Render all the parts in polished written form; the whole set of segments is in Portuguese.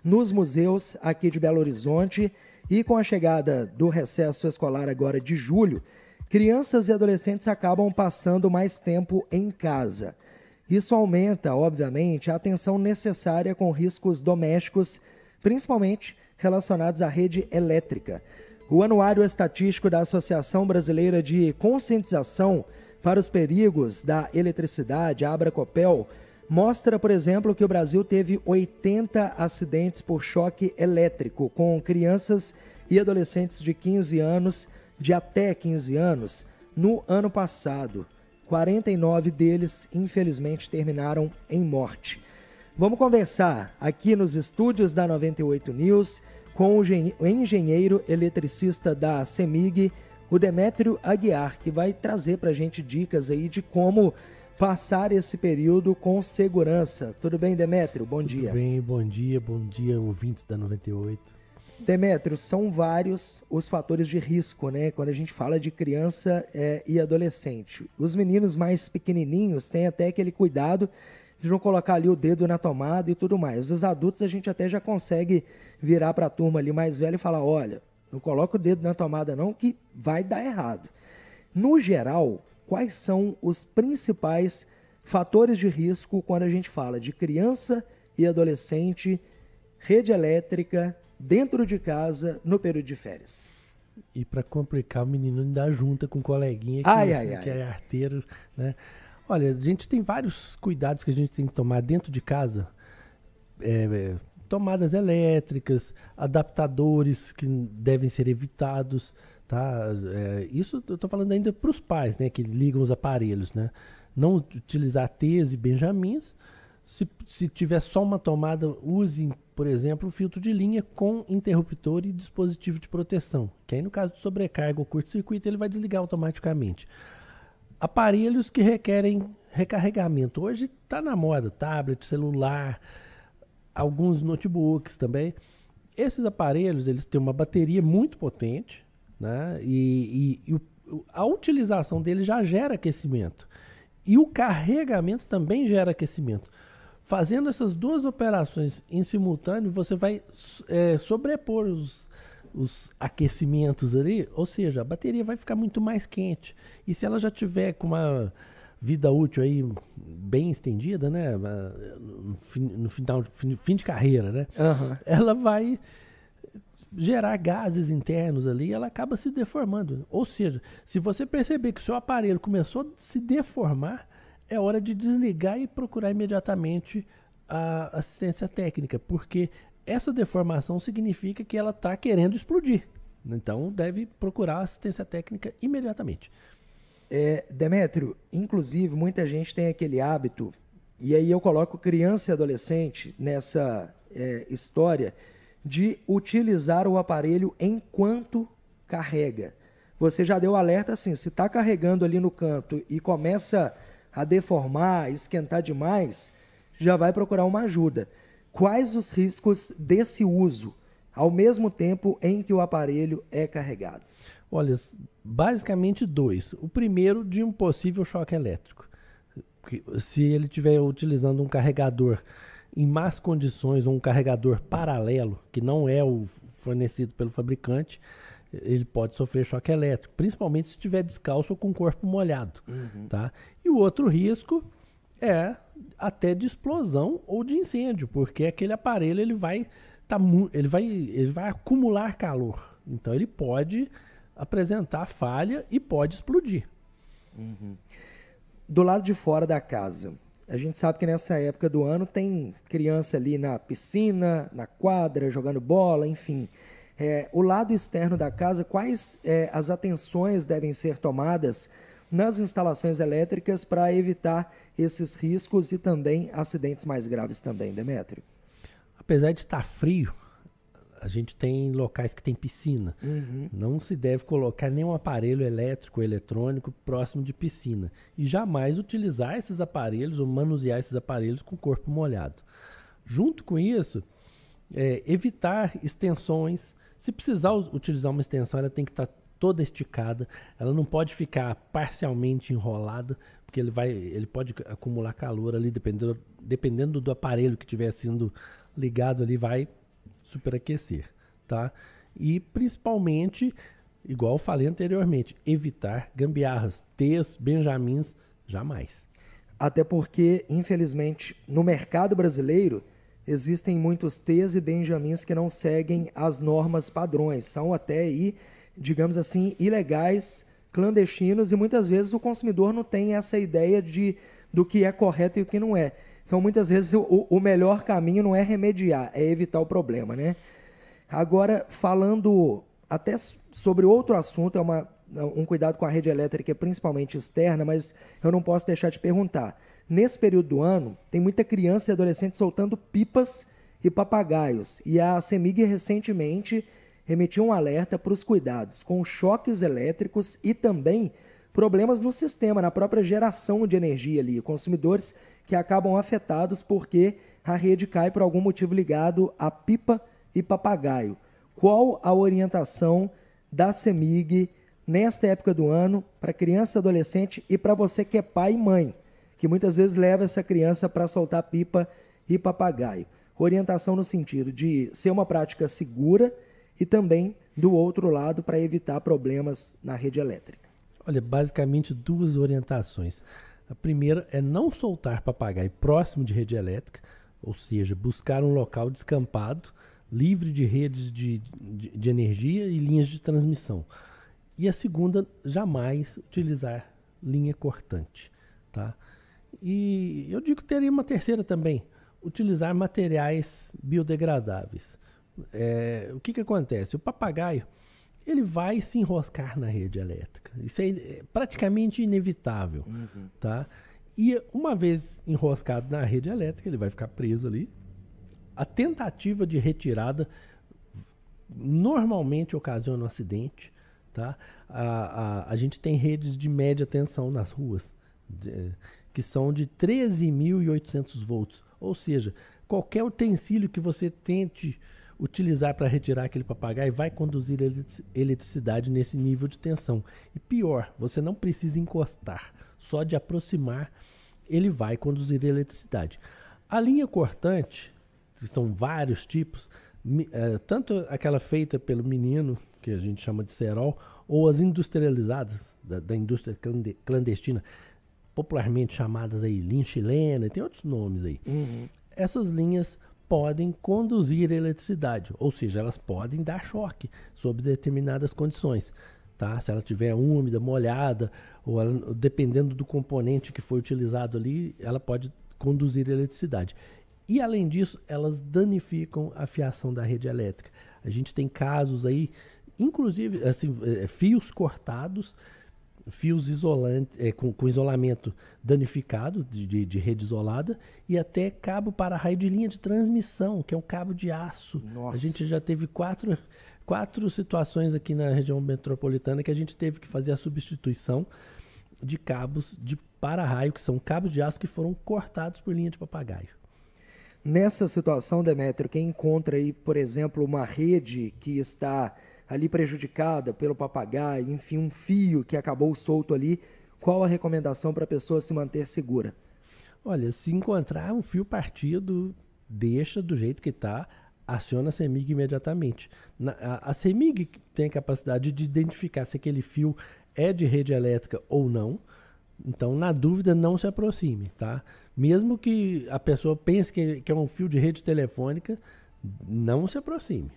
nos museus aqui de Belo Horizonte. E com a chegada do recesso escolar agora de julho, crianças e adolescentes acabam passando mais tempo em casa. Isso aumenta, obviamente, a atenção necessária com riscos domésticos, principalmente relacionados à rede elétrica. O Anuário Estatístico da Associação Brasileira de Conscientização para os Perigos da Eletricidade, a Abracopel, mostra, por exemplo, que o Brasil teve 80 acidentes por choque elétrico com crianças e adolescentes de 15 anos, de até 15 anos, no ano passado. 49 deles, infelizmente, terminaram em morte. Vamos conversar aqui nos estúdios da 98 News com o engenheiro eletricista da CEMIG, o Demétrio Aguiar, que vai trazer para a gente dicas aí de como passar esse período com segurança. Tudo bem, Demétrio? Bom dia. Tudo bem, bom dia, ouvintes da 98. Demétrio, são vários os fatores de risco, né? Quando a gente fala de criança e adolescente. Os meninos mais pequenininhos têm até aquele cuidado de não colocar ali o dedo na tomada e tudo mais. Os adultos a gente até já consegue virar para a turma ali mais velha e falar, olha, não coloca o dedo na tomada não que vai dar errado. No geral, quais são os principais fatores de risco quando a gente fala de criança e adolescente, rede elétrica, dentro de casa, no período de férias? E para complicar, o menino ainda junta com o coleguinha que é arteiro, né? Olha, a gente tem vários cuidados que a gente tem que tomar dentro de casa. Tomadas elétricas, adaptadores que devem ser evitados, tá? Isso eu estou falando ainda para os pais, né, que ligam os aparelhos, né? Não utilizar T's e Benjamins. Se tiver só uma tomada, use, por exemplo, o filtro de linha com interruptor e dispositivo de proteção, que aí no caso de sobrecarga ou curto-circuito ele vai desligar automaticamente. Aparelhos que requerem recarregamento. Hoje está na moda, tablet, celular, alguns notebooks também. Esses aparelhos eles têm uma bateria muito potente, né? A utilização dele já gera aquecimento. E o carregamento também gera aquecimento. Fazendo essas duas operações em simultâneo, você vai sobrepor os aquecimentos ali, ou seja, a bateria vai ficar muito mais quente. E se ela já tiver com uma vida útil aí bem estendida, né, no fim de carreira, né, ela vai gerar gases internos ali e ela acaba se deformando. Ou seja, se você perceber que o seu aparelho começou a se deformar, é hora de desligar e procurar imediatamente a assistência técnica, porque essa deformação significa que ela está querendo explodir. Então, deve procurar assistência técnica imediatamente. Demétrio, inclusive, muita gente tem aquele hábito, e aí eu coloco criança e adolescente nessa história, de utilizar o aparelho enquanto carrega. Você já deu alerta assim, se está carregando ali no canto e começa a deformar, esquentar demais, já vai procurar uma ajuda. Quais os riscos desse uso, ao mesmo tempo em que o aparelho é carregado? Olha, basicamente dois. O primeiro, de um possível choque elétrico. Se ele estiver utilizando um carregador em más condições ou um carregador paralelo, que não é o fornecido pelo fabricante, ele pode sofrer choque elétrico, principalmente se estiver descalço ou com o corpo molhado. Tá? E o outro risco é até de explosão ou de incêndio, porque aquele aparelho ele vai acumular calor. Então ele pode apresentar falha e pode explodir. Do lado de fora da casa, a gente sabe que nessa época do ano tem criança ali na piscina, na quadra, jogando bola, enfim. O lado externo da casa, quais as atenções devem ser tomadas nas instalações elétricas para evitar esses riscos e também acidentes mais graves também, Demétrio? Apesar de estar frio, a gente tem locais que tem piscina. Não se deve colocar nenhum aparelho elétrico ou eletrônico próximo de piscina. E jamais utilizar esses aparelhos ou manusear esses aparelhos com o corpo molhado. Junto com isso, evitar extensões. Se precisar utilizar uma extensão, ela tem que estar toda esticada. Ela não pode ficar parcialmente enrolada, porque ele pode acumular calor ali, dependendo do aparelho que estiver sendo ligado ali, vai superaquecer, tá? E principalmente, igual eu falei anteriormente, evitar gambiarras, T's, benjamins, jamais. Até porque, infelizmente, no mercado brasileiro, existem muitos T's e benjamins que não seguem as normas padrões. São até aí, digamos assim, ilegais, clandestinos, e muitas vezes o consumidor não tem essa ideia do que é correto e o que não é. Então, muitas vezes, o melhor caminho não é remediar, é evitar o problema, né? Agora, falando até sobre outro assunto, um cuidado com a rede elétrica, principalmente externa, mas eu não posso deixar de perguntar. Nesse período do ano, tem muita criança e adolescente soltando pipas e papagaios, e a CEMIG recentemente emitiu um alerta para os cuidados com choques elétricos e também problemas no sistema, na própria geração de energia ali, consumidores que acabam afetados porque a rede cai por algum motivo ligado a pipa e papagaio. Qual a orientação da CEMIG nesta época do ano para criança e adolescente e para você que é pai e mãe, que muitas vezes leva essa criança para soltar pipa e papagaio? Orientação no sentido de ser uma prática segura e também, do outro lado, para evitar problemas na rede elétrica. Olha, basicamente duas orientações. A primeira é não soltar papagaio próximo de rede elétrica, ou seja, buscar um local descampado, livre de redes de energia e linhas de transmissão. E a segunda, jamais utilizar linha cortante, tá? E eu digo que teria uma terceira também, utilizar materiais biodegradáveis. O que acontece? O papagaio, ele vai se enroscar na rede elétrica. Isso é praticamente inevitável, tá? E uma vez enroscado na rede elétrica, ele vai ficar preso ali. A tentativa de retirada normalmente ocasiona um acidente, tá? A gente tem redes de média tensão nas ruas, que são de 13.800 volts. Ou seja, qualquer utensílio que você tente utilizar para retirar aquele papagaio vai conduzir eletricidade nesse nível de tensão. E pior, você não precisa encostar, só de aproximar ele vai conduzir eletricidade. A linha cortante, que são vários tipos, tanto aquela feita pelo menino, que a gente chama de cerol, ou as industrializadas, da indústria clandestina, popularmente chamadas aí linha chilena, tem outros nomes aí. Essas linhas podem conduzir eletricidade, ou seja, elas podem dar choque sob determinadas condições, tá? Se ela estiver úmida, molhada, ou ela, dependendo do componente que foi utilizado ali, ela pode conduzir eletricidade. E além disso, elas danificam a fiação da rede elétrica. A gente tem casos aí, inclusive assim, fios cortados, fios isolantes, com isolamento danificado, de rede isolada, e até cabo para raio de linha de transmissão, que é um cabo de aço. Nossa. A gente já teve quatro situações aqui na região metropolitana que a gente teve que fazer a substituição de cabos de para-raio, que são cabos de aço que foram cortados por linha de papagaio. Nessa situação, Demétrio, quem encontra aí, por exemplo, uma rede que está ali prejudicada pelo papagaio, enfim, um fio que acabou solto ali, qual a recomendação para a pessoa se manter segura? Olha, se encontrar um fio partido, deixa do jeito que está, aciona a CEMIG imediatamente. A CEMIG tem a capacidade de identificar se aquele fio é de rede elétrica ou não. Então, na dúvida, não se aproxime, tá? Mesmo que a pessoa pense que é um fio de rede telefônica, não se aproxime.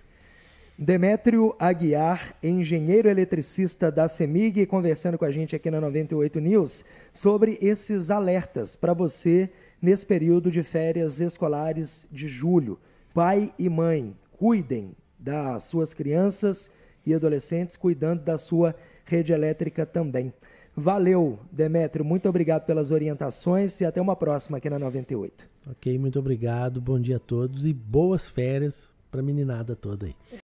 Demétrio Aguiar, engenheiro eletricista da CEMIG, conversando com a gente aqui na 98 News sobre esses alertas para você nesse período de férias escolares de julho. Pai e mãe, cuidem das suas crianças e adolescentes, cuidando da sua rede elétrica também. Valeu, Demétrio, muito obrigado pelas orientações e até uma próxima aqui na 98. Ok, muito obrigado, bom dia a todos e boas férias para a meninada toda aí.